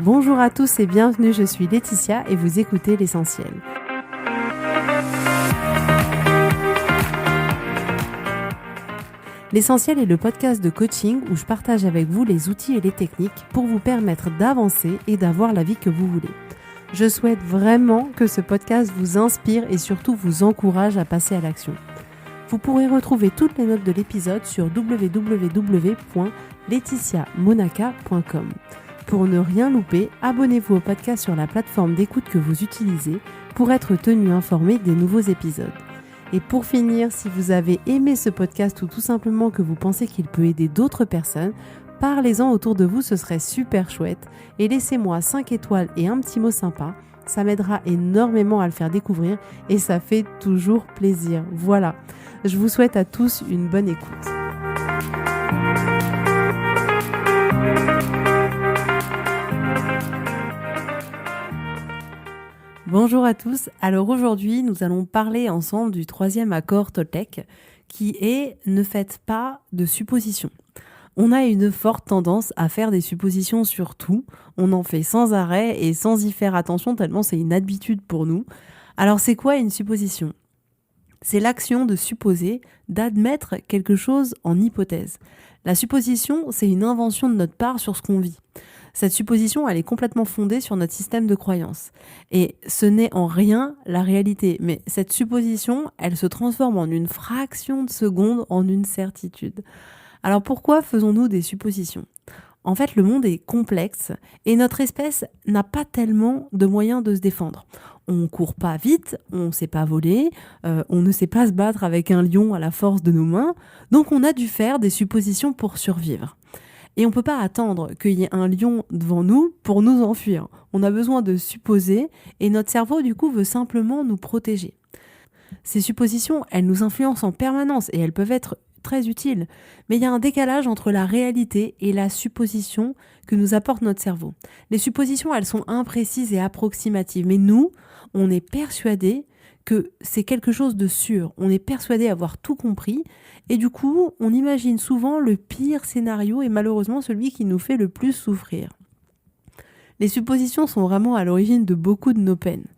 Bonjour à tous et bienvenue, je suis Laetitia et vous écoutez L'Essentiel. L'Essentiel est le podcast de coaching où je partage avec vous les outils et les techniques pour vous permettre d'avancer et d'avoir la vie que vous voulez. Je souhaite vraiment que ce podcast vous inspire et surtout vous encourage à passer à l'action. Vous pourrez retrouver toutes les notes de l'épisode sur www.laetitiamonaca.com. Pour ne rien louper, abonnez-vous au podcast sur la plateforme d'écoute que vous utilisez pour être tenu informé des nouveaux épisodes. Et pour finir, si vous avez aimé ce podcast ou tout simplement que vous pensez qu'il peut aider d'autres personnes, parlez-en autour de vous, ce serait super chouette. Et laissez-moi 5 étoiles et un petit mot sympa, ça m'aidera énormément à le faire découvrir et ça fait toujours plaisir. Voilà, je vous souhaite à tous une bonne écoute. Bonjour à tous, alors aujourd'hui nous allons parler ensemble du troisième accord Toltec qui est « Ne faites pas de suppositions ». On a une forte tendance à faire des suppositions sur tout, on en fait sans arrêt et sans y faire attention tellement c'est une habitude pour nous. Alors c'est quoi une supposition ? C'est l'action de supposer, d'admettre quelque chose en hypothèse. La supposition, c'est une invention de notre part sur ce qu'on vit. Cette supposition, elle est complètement fondée sur notre système de croyances. Et ce n'est en rien la réalité. Mais cette supposition, elle se transforme en une fraction de seconde en une certitude. Alors pourquoi faisons-nous des suppositions ? En fait, le monde est complexe et notre espèce n'a pas tellement de moyens de se défendre. On ne court pas vite, on ne sait pas voler, on ne sait pas se battre avec un lion à la force de nos mains, donc on a dû faire des suppositions pour survivre. Et on ne peut pas attendre qu'il y ait un lion devant nous pour nous enfuir. On a besoin de supposer et notre cerveau, du coup, veut simplement nous protéger. Ces suppositions, elles nous influencent en permanence et elles peuvent être très utiles. Mais il y a un décalage entre la réalité et la supposition que nous apporte notre cerveau. Les suppositions, elles sont imprécises et approximatives. Mais nous, on est persuadés que c'est quelque chose de sûr. On est persuadé avoir tout compris et du coup, on imagine souvent le pire scénario et malheureusement celui qui nous fait le plus souffrir. Les suppositions sont vraiment à l'origine de beaucoup de nos peines.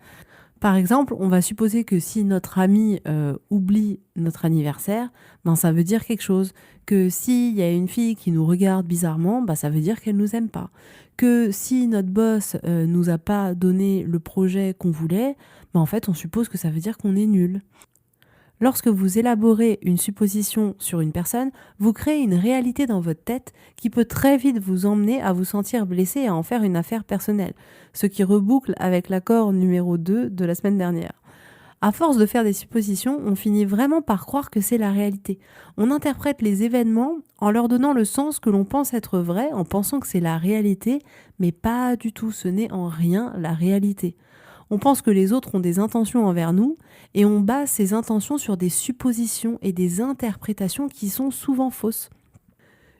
Par exemple, on va supposer que si notre ami oublie notre anniversaire, ça veut dire quelque chose. Que s'il y a une fille qui nous regarde bizarrement, ça veut dire qu'elle nous aime pas. Que si notre boss nous a pas donné le projet qu'on voulait, en fait, on suppose que ça veut dire qu'on est nul. Lorsque vous élaborez une supposition sur une personne, vous créez une réalité dans votre tête qui peut très vite vous emmener à vous sentir blessé et à en faire une affaire personnelle, ce qui reboucle avec l'accord numéro 2 de la semaine dernière. À force de faire des suppositions, on finit vraiment par croire que c'est la réalité. On interprète les événements en leur donnant le sens que l'on pense être vrai, en pensant que c'est la réalité, mais pas du tout, ce n'est en rien la réalité. On pense que les autres ont des intentions envers nous et on base ces intentions sur des suppositions et des interprétations qui sont souvent fausses.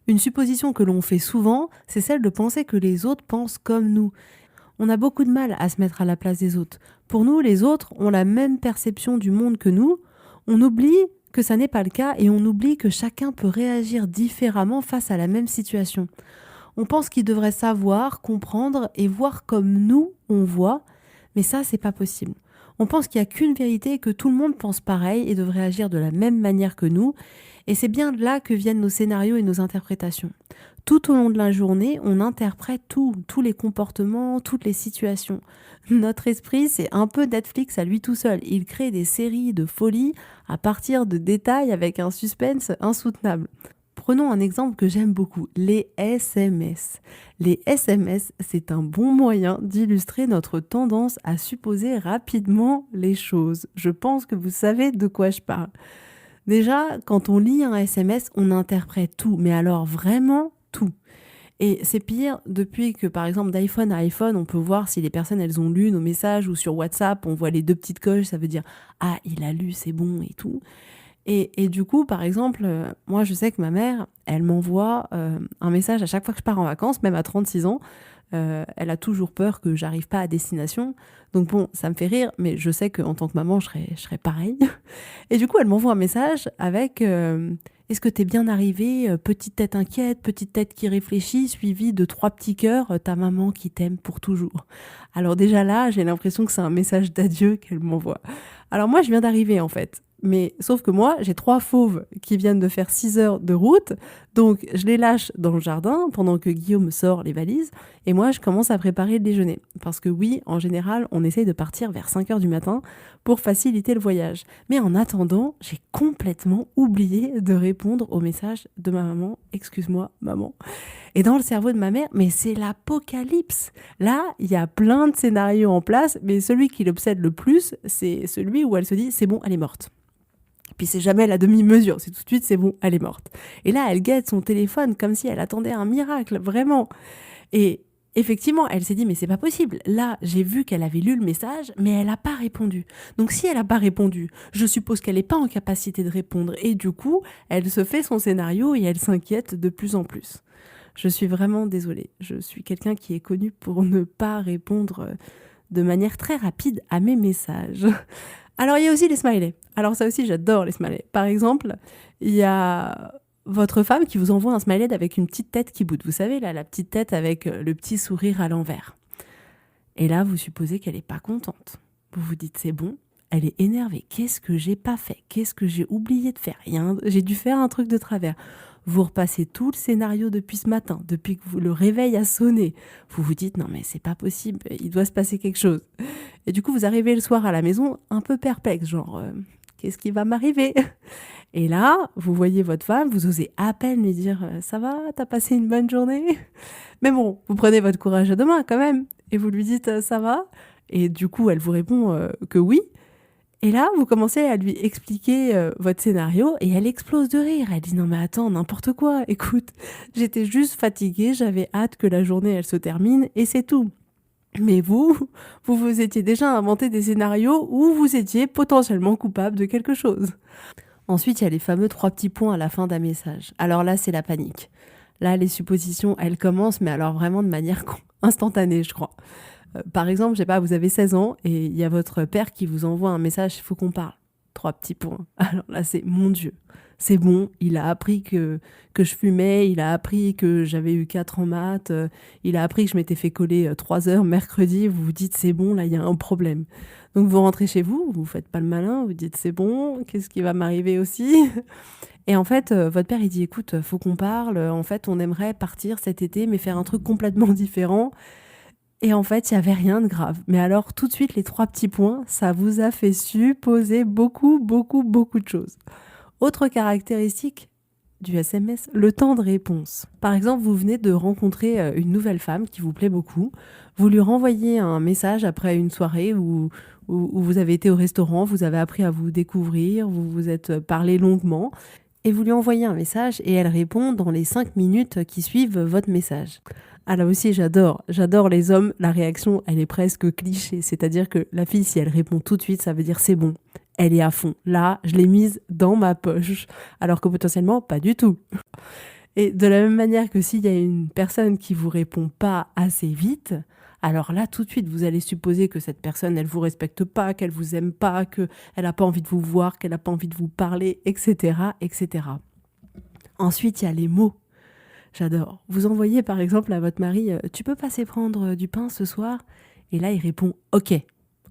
Une supposition que l'on fait souvent, c'est celle de penser que les autres pensent comme nous. On a beaucoup de mal à se mettre à la place des autres. Pour nous, les autres ont la même perception du monde que nous. On oublie que ça n'est pas le cas et on oublie que chacun peut réagir différemment face à la même situation. On pense qu'ils devraient savoir, comprendre et voir comme nous, on voit. Mais ça, c'est pas possible. On pense qu'il n'y a qu'une vérité et que tout le monde pense pareil et devrait agir de la même manière que nous. Et c'est bien de là que viennent nos scénarios et nos interprétations. Tout au long de la journée, on interprète tous les comportements, toutes les situations. Notre esprit, c'est un peu Netflix à lui tout seul. Il crée des séries de folie à partir de détails avec un suspense insoutenable. Prenons un exemple que j'aime beaucoup, les SMS. Les SMS, c'est un bon moyen d'illustrer notre tendance à supposer rapidement les choses. Je pense que vous savez de quoi je parle. Déjà, quand on lit un SMS, on interprète tout, mais alors vraiment tout. Et c'est pire depuis que, par exemple, d'iPhone à iPhone, on peut voir si les personnes, elles ont lu nos messages ou sur WhatsApp, on voit les 2 petites coches, ça veut dire « Ah, il a lu, c'est bon » et tout. Et du coup, par exemple, moi, je sais que ma mère, elle m'envoie un message à chaque fois que je pars en vacances, même à 36 ans. Elle a toujours peur que j'arrive pas à destination. Donc bon, ça me fait rire, mais je sais qu'en tant que maman, je serais pareil. Et du coup, elle m'envoie un message avec Est-ce que t'es bien arrivé? Petite tête inquiète, petite tête qui réfléchit, suivie de 3 petits cœurs, ta maman qui t'aime pour toujours. Alors déjà là, j'ai l'impression que c'est un message d'adieu qu'elle m'envoie. Alors moi, je viens d'arriver en fait. Mais sauf que moi, j'ai 3 fauves qui viennent de faire 6 heures de route. Donc je les lâche dans le jardin pendant que Guillaume sort les valises. Et moi, je commence à préparer le déjeuner. Parce que oui, en général, on essaye de partir vers 5 heures du matin pour faciliter le voyage. Mais en attendant, j'ai complètement oublié de répondre au message de ma maman. Excuse-moi, maman. Et dans le cerveau de ma mère, mais c'est l'apocalypse. Là, il y a plein de scénarios en place, mais celui qui l'obsède le plus, c'est celui où elle se dit, c'est bon, elle est morte. Puis c'est jamais la demi-mesure, c'est tout de suite, c'est bon, elle est morte. Et là, elle guette son téléphone comme si elle attendait un miracle, vraiment. Et effectivement, elle s'est dit, mais c'est pas possible. Là, j'ai vu qu'elle avait lu le message, mais elle n'a pas répondu. Donc si elle n'a pas répondu, je suppose qu'elle n'est pas en capacité de répondre. Et du coup, elle se fait son scénario et elle s'inquiète de plus en plus. Je suis vraiment désolée. Je suis quelqu'un qui est connu pour ne pas répondre de manière très rapide à mes messages. Alors, il y a aussi les smileys. Alors ça aussi, j'adore les smileys. Par exemple, il y a votre femme qui vous envoie un smiley avec une petite tête qui boude. Vous savez, là, la petite tête avec le petit sourire à l'envers. Et là, vous supposez qu'elle n'est pas contente. Vous vous dites, c'est bon, elle est énervée. Qu'est-ce que j'ai pas fait? Qu'est-ce que j'ai oublié de faire? J'ai dû faire un truc de travers. Vous repassez tout le scénario depuis ce matin, depuis que le réveil a sonné. Vous vous dites, non mais c'est pas possible, il doit se passer quelque chose. Et du coup, vous arrivez le soir à la maison un peu perplexe, genre, qu'est-ce qui va m'arriver? Et là, vous voyez votre femme, vous osez à peine lui dire, ça va, t'as passé une bonne journée? Mais bon, vous prenez votre courage à deux mains quand même, et vous lui dites, ça va? Et du coup, elle vous répond que oui. Et là, vous commencez à lui expliquer votre scénario et elle explose de rire. Elle dit non mais attends, n'importe quoi. Écoute, j'étais juste fatiguée, j'avais hâte que la journée elle se termine et c'est tout. Mais vous étiez déjà inventé des scénarios où vous étiez potentiellement coupable de quelque chose. Ensuite, il y a les fameux 3 petits points à la fin d'un message. Alors là, c'est la panique. Là, les suppositions, elles commencent, mais alors vraiment de manière instantanée, je crois. Par exemple, je sais pas, vous avez 16 ans et il y a votre père qui vous envoie un message, il faut qu'on parle. 3 petits points. Alors là, c'est mon Dieu. C'est bon, il a appris que je fumais, il a appris que j'avais eu 4 en maths, il a appris que je m'étais fait coller 3 heures mercredi, vous vous dites c'est bon, là il y a un problème. Donc vous rentrez chez vous, vous faites pas le malin, vous dites c'est bon, qu'est-ce qui va m'arriver aussi? Et en fait, votre père il dit écoute, faut qu'on parle, en fait on aimerait partir cet été mais faire un truc complètement différent. Et en fait, il n'y avait rien de grave. Mais alors, tout de suite, les 3 petits points, ça vous a fait supposer beaucoup, beaucoup, beaucoup de choses. Autre caractéristique du SMS, le temps de réponse. Par exemple, vous venez de rencontrer une nouvelle femme qui vous plaît beaucoup. Vous lui renvoyez un message après une soirée où vous avez été au restaurant, vous avez appris à vous découvrir, vous vous êtes parlé longuement. Et vous lui envoyez un message et elle répond dans les 5 minutes qui suivent votre message. Ah là aussi, j'adore les hommes, la réaction, elle est presque cliché. C'est-à-dire que la fille, si elle répond tout de suite, ça veut dire c'est bon, elle est à fond. Là, je l'ai mise dans ma poche. Alors que potentiellement, pas du tout. Et de la même manière que s'il y a une personne qui vous répond pas assez vite, alors là, tout de suite, vous allez supposer que cette personne, elle vous respecte pas, qu'elle vous aime pas, qu'elle a pas envie de vous voir, qu'elle a pas envie de vous parler, etc., etc. Ensuite, il y a les mots. J'adore. Vous envoyez par exemple à votre mari « Tu peux passer prendre du pain ce soir ?» Et là, il répond « Ok »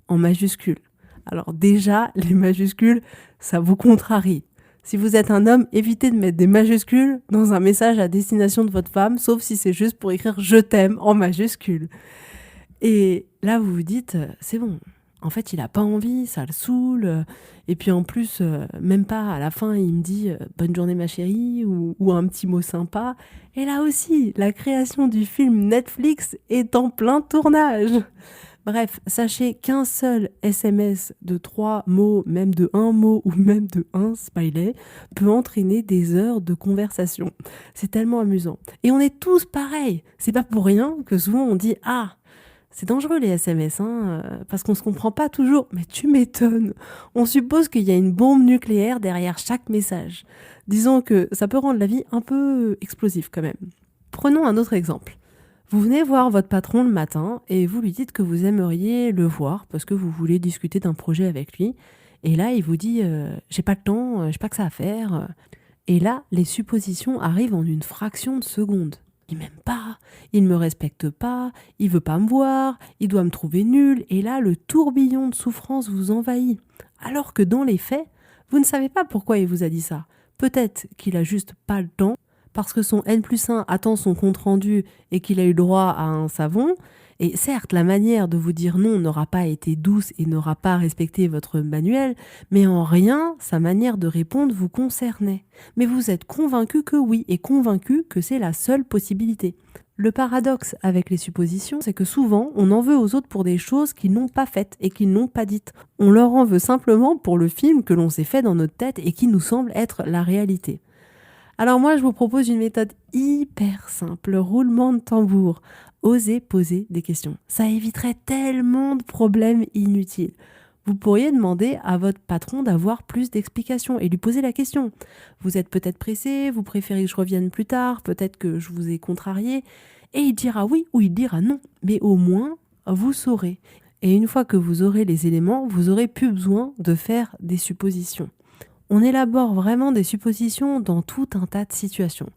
en majuscule. Alors déjà, les majuscules, ça vous contrarie. Si vous êtes un homme, évitez de mettre des majuscules dans un message à destination de votre femme, sauf si c'est juste pour écrire « Je t'aime » en majuscule. Et là, vous vous dites « C'est bon ». En fait, il a pas envie, ça le saoule. Et puis en plus, même pas à la fin, il me dit « Bonne journée ma chérie » ou un petit mot sympa. Et là aussi, la création du film Netflix est en plein tournage. Bref, sachez qu'un seul SMS de 3 mots, même de 1 mot ou même de 1 smiley, peut entraîner des heures de conversation. C'est tellement amusant. Et on est tous pareils. C'est pas pour rien que souvent on dit « Ah !» C'est dangereux les SMS, parce qu'on ne se comprend pas toujours. Mais tu m'étonnes. On suppose qu'il y a une bombe nucléaire derrière chaque message. Disons que ça peut rendre la vie un peu explosive quand même. Prenons un autre exemple. Vous venez voir votre patron le matin et vous lui dites que vous aimeriez le voir parce que vous voulez discuter d'un projet avec lui. Et là, il vous dit « J'ai pas le temps, j'ai pas que ça à faire ». Et là, les suppositions arrivent en une fraction de seconde. Il m'aime pas, il me respecte pas, il veut pas me voir, il doit me trouver nul, et là, le tourbillon de souffrance vous envahit. Alors que dans les faits, vous ne savez pas pourquoi il vous a dit ça. Peut-être qu'il a juste pas le temps, parce que son N+1 attend son compte-rendu et qu'il a eu droit à un savon. Et certes, la manière de vous dire non n'aura pas été douce et n'aura pas respecté votre manuel, mais en rien, sa manière de répondre vous concernait. Mais vous êtes convaincu que oui, et convaincu que c'est la seule possibilité. Le paradoxe avec les suppositions, c'est que souvent, on en veut aux autres pour des choses qu'ils n'ont pas faites et qu'ils n'ont pas dites. On leur en veut simplement pour le film que l'on s'est fait dans notre tête et qui nous semble être la réalité. Alors moi, je vous propose une méthode hyper simple, roulement de tambour. Osez poser des questions. Ça éviterait tellement de problèmes inutiles. Vous pourriez demander à votre patron d'avoir plus d'explications et lui poser la question. Vous êtes peut-être pressé, vous préférez que je revienne plus tard, peut-être que je vous ai contrarié. Et il dira oui ou il dira non. Mais au moins, vous saurez. Et une fois que vous aurez les éléments, vous n'aurez plus besoin de faire des suppositions. On élabore vraiment des suppositions dans tout un tas de situations.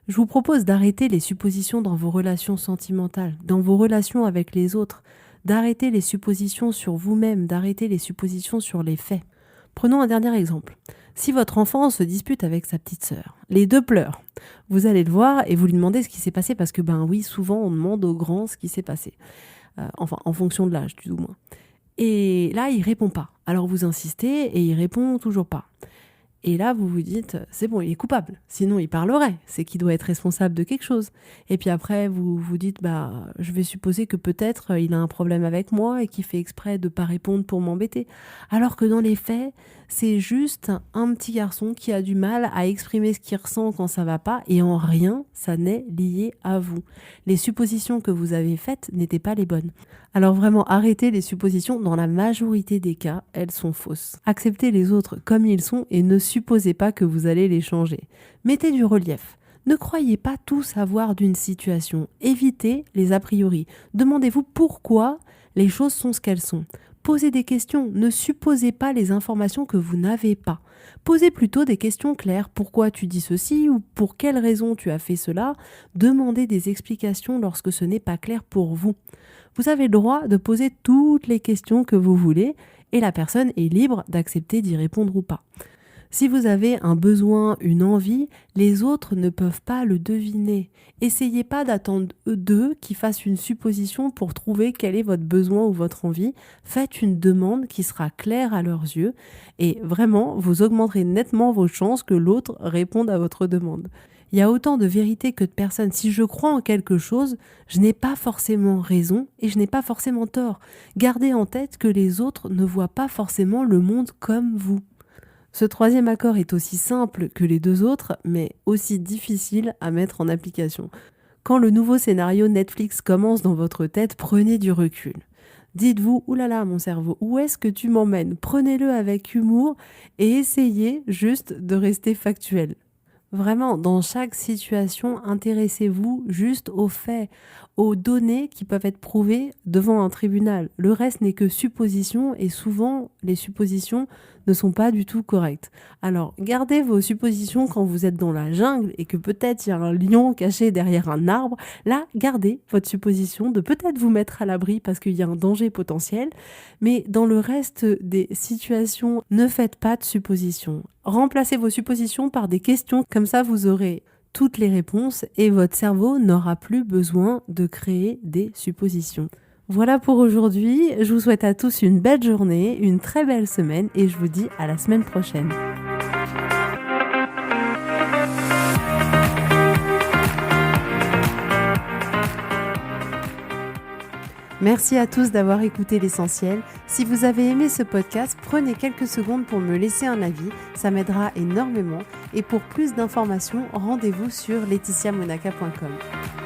Je vous propose d'arrêter les suppositions dans vos relations sentimentales, dans vos relations avec les autres, d'arrêter les suppositions sur vous-même, d'arrêter les suppositions sur les faits. Prenons un dernier exemple. Si votre enfant se dispute avec sa petite sœur, les deux pleurent, vous allez le voir et vous lui demandez ce qui s'est passé parce que oui, souvent on demande aux grands ce qui s'est passé. Enfin, en fonction de l'âge, du moins. Et là, il répond pas. Alors vous insistez et il répond toujours pas. Et là, vous vous dites, c'est bon, il est coupable. Sinon, il parlerait. C'est qu'il doit être responsable de quelque chose. Et puis après, vous vous dites, je vais supposer que peut-être il a un problème avec moi et qu'il fait exprès de pas répondre pour m'embêter. Alors que dans les faits, c'est juste un petit garçon qui a du mal à exprimer ce qu'il ressent quand ça va pas et en rien, ça n'est lié à vous. Les suppositions que vous avez faites n'étaient pas les bonnes. Alors vraiment, arrêtez les suppositions. Dans la majorité des cas, elles sont fausses. Acceptez les autres comme ils sont et ne supposez pas que vous allez les changer. Mettez du relief. Ne croyez pas tout savoir d'une situation. Évitez les a priori. Demandez-vous pourquoi les choses sont ce qu'elles sont. Posez des questions. Ne supposez pas les informations que vous n'avez pas. Posez plutôt des questions claires. Pourquoi tu dis ceci ou pour quelle raison tu as fait cela? Demandez des explications lorsque ce n'est pas clair pour vous. Vous avez le droit de poser toutes les questions que vous voulez et la personne est libre d'accepter d'y répondre ou pas. Si vous avez un besoin, une envie, les autres ne peuvent pas le deviner. Essayez pas d'attendre d'eux qu'ils fassent une supposition pour trouver quel est votre besoin ou votre envie. Faites une demande qui sera claire à leurs yeux et vraiment, vous augmenterez nettement vos chances que l'autre réponde à votre demande. Il y a autant de vérité que de personnes. Si je crois en quelque chose, je n'ai pas forcément raison et je n'ai pas forcément tort. Gardez en tête que les autres ne voient pas forcément le monde comme vous. Ce troisième accord est aussi simple que les deux autres, mais aussi difficile à mettre en application. Quand le nouveau scénario Netflix commence dans votre tête, prenez du recul. Dites-vous, oulala mon cerveau, où est-ce que tu m'emmènes? Prenez-le avec humour et essayez juste de rester factuel. Vraiment, dans chaque situation, intéressez-vous juste aux faits, aux données qui peuvent être prouvées devant un tribunal. Le reste n'est que supposition et souvent, les suppositions ne sont pas du tout correctes. Alors, gardez vos suppositions quand vous êtes dans la jungle et que peut-être il y a un lion caché derrière un arbre. Là, gardez votre supposition de peut-être vous mettre à l'abri parce qu'il y a un danger potentiel. Mais dans le reste des situations, ne faites pas de suppositions. Remplacez vos suppositions par des questions, comme ça vous aurez toutes les réponses et votre cerveau n'aura plus besoin de créer des suppositions. Voilà pour aujourd'hui, je vous souhaite à tous une belle journée, une très belle semaine et je vous dis à la semaine prochaine. Merci à tous d'avoir écouté l'essentiel. Si vous avez aimé ce podcast, prenez quelques secondes pour me laisser un avis, ça m'aidera énormément. Et pour plus d'informations, rendez-vous sur laetitiamonaca.com.